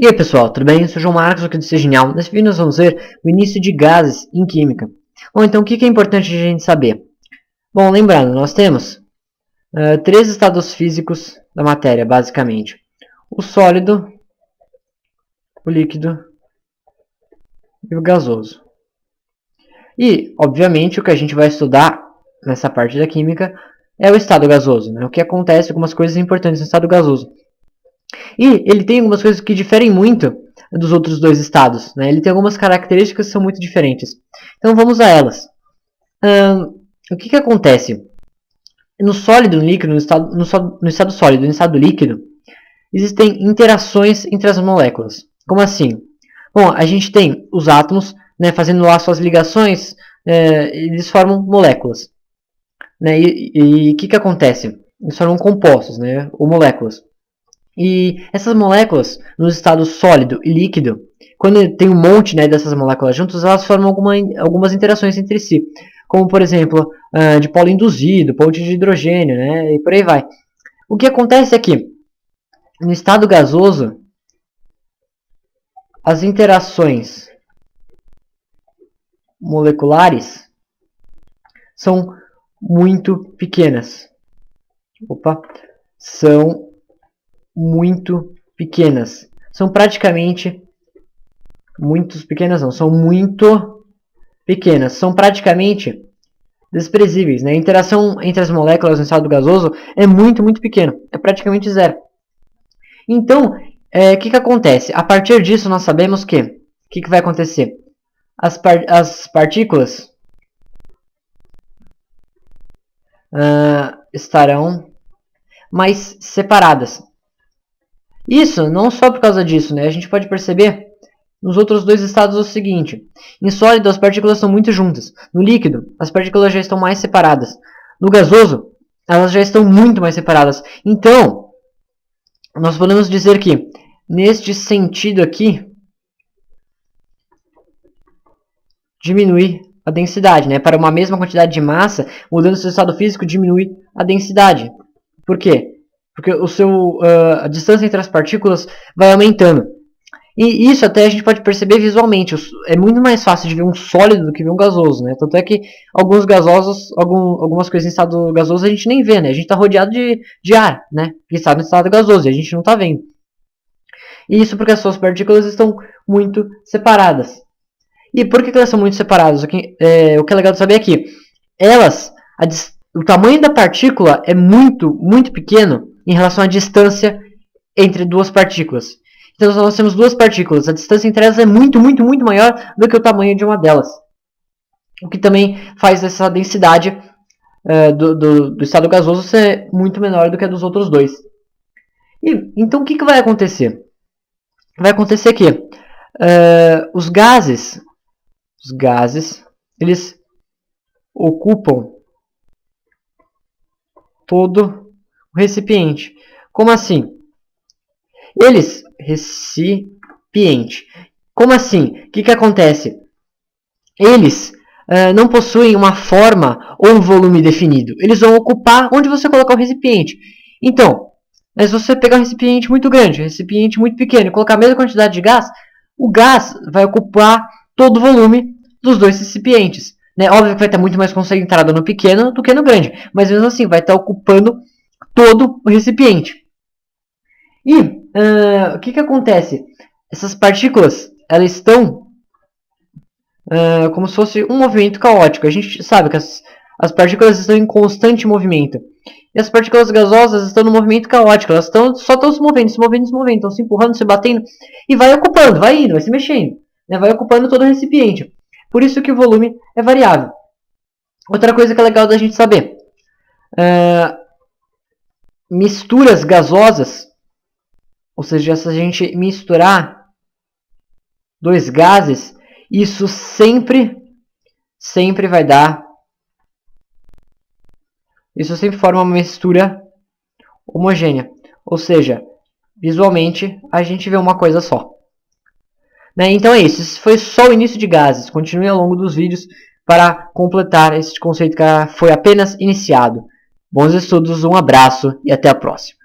E aí pessoal, tudo bem? Eu sou o João Marcos, aqui do Ser Genial. Nesse vídeo nós vamos ver o início de gases em química. Bom, então o que é importante a gente saber? Bom, lembrando, nós temos três estados físicos da matéria, basicamente. O sólido, o líquido e o gasoso. E, obviamente, o que a gente vai estudar nessa parte da química é o estado gasoso, né? O que acontece, algumas coisas importantes no estado gasoso. E ele tem algumas coisas que diferem muito dos outros dois estados, né? Ele tem algumas características que são muito diferentes. Então vamos a elas. O que acontece? No sólido, no líquido, no estado sólido e no estado líquido, existem interações entre as moléculas. Como assim? Bom, a gente tem os átomos, né, fazendo lá suas ligações, eles formam moléculas. Né? E o que acontece? Eles formam compostos, né, ou moléculas. E essas moléculas, no estado sólido e líquido, quando tem um monte, né, dessas moléculas juntas, elas formam algumas interações entre si. Como, por exemplo, de polo induzido, ponte de hidrogênio, né, e por aí vai. O que acontece é que, no estado gasoso, as interações moleculares são muito pequenas. São muito pequenas. São praticamente muito pequenas, não, são muito pequenas. São praticamente desprezíveis, né? A interação entre as moléculas no estado gasoso é muito pequena, é praticamente zero. Então, o que acontece? A partir disso, nós sabemos que o que vai acontecer? As partículas estarão mais separadas. Isso não só por causa disso, né? A gente pode perceber nos outros dois estados o seguinte: em sólido as partículas estão muito juntas, no líquido as partículas já estão mais separadas, no gasoso elas já estão muito mais separadas. Então, nós podemos dizer que neste sentido aqui diminui a densidade, né? Para uma mesma quantidade de massa, mudando seu estado físico diminui a densidade. Por quê? Porque a distância entre as partículas vai aumentando. E isso até a gente pode perceber visualmente. É muito mais fácil de ver um sólido do que ver um gasoso, né? Tanto é que alguns gasosos, algumas coisas em estado gasoso a gente nem vê, né? A gente está rodeado de ar, né? Que está no estado gasoso e a gente não está vendo. E isso porque as suas partículas estão muito separadas. E por que elas são muito separadas? O que é legal de saber é que o tamanho da partícula é muito pequeno em relação à distância entre duas partículas. Então nós temos duas partículas, a distância entre elas é muito maior do que o tamanho de uma delas. O que também faz essa densidade do estado gasoso ser muito menor do que a dos outros dois. Então o que vai acontecer? Vai acontecer que os gases, eles ocupam todo o recipiente. Como assim? Recipiente. Como assim? O que acontece? Eles não possuem uma forma ou um volume definido. Eles vão ocupar onde você colocar o recipiente. Então, mas você pegar um recipiente muito grande, um recipiente muito pequeno e colocar a mesma quantidade de gás, o gás vai ocupar todo o volume dos dois recipientes. Né? Óbvio que vai estar muito mais concentrado no pequeno do que no grande, mas mesmo assim vai estar ocupando todo o recipiente. E o que acontece? Essas partículas elas estão como se fosse um movimento caótico. A gente sabe que as partículas estão em constante movimento. E as partículas gasosas estão no movimento caótico. Elas só estão se movendo, estão se empurrando, se batendo. E vai ocupando, vai indo, vai se mexendo. Né? Vai ocupando todo o recipiente. Por isso que o volume é variável. Outra coisa que é legal da gente saber. Misturas gasosas. Ou seja, se a gente misturar dois gases, isso sempre vai dar. Isso sempre forma uma mistura homogênea. Ou seja, visualmente a gente vê uma coisa só. Né? Então é isso. Esse foi só o início de gases. Continue ao longo dos vídeos para completar esse conceito que foi apenas iniciado. Bons estudos, um abraço e até a próxima.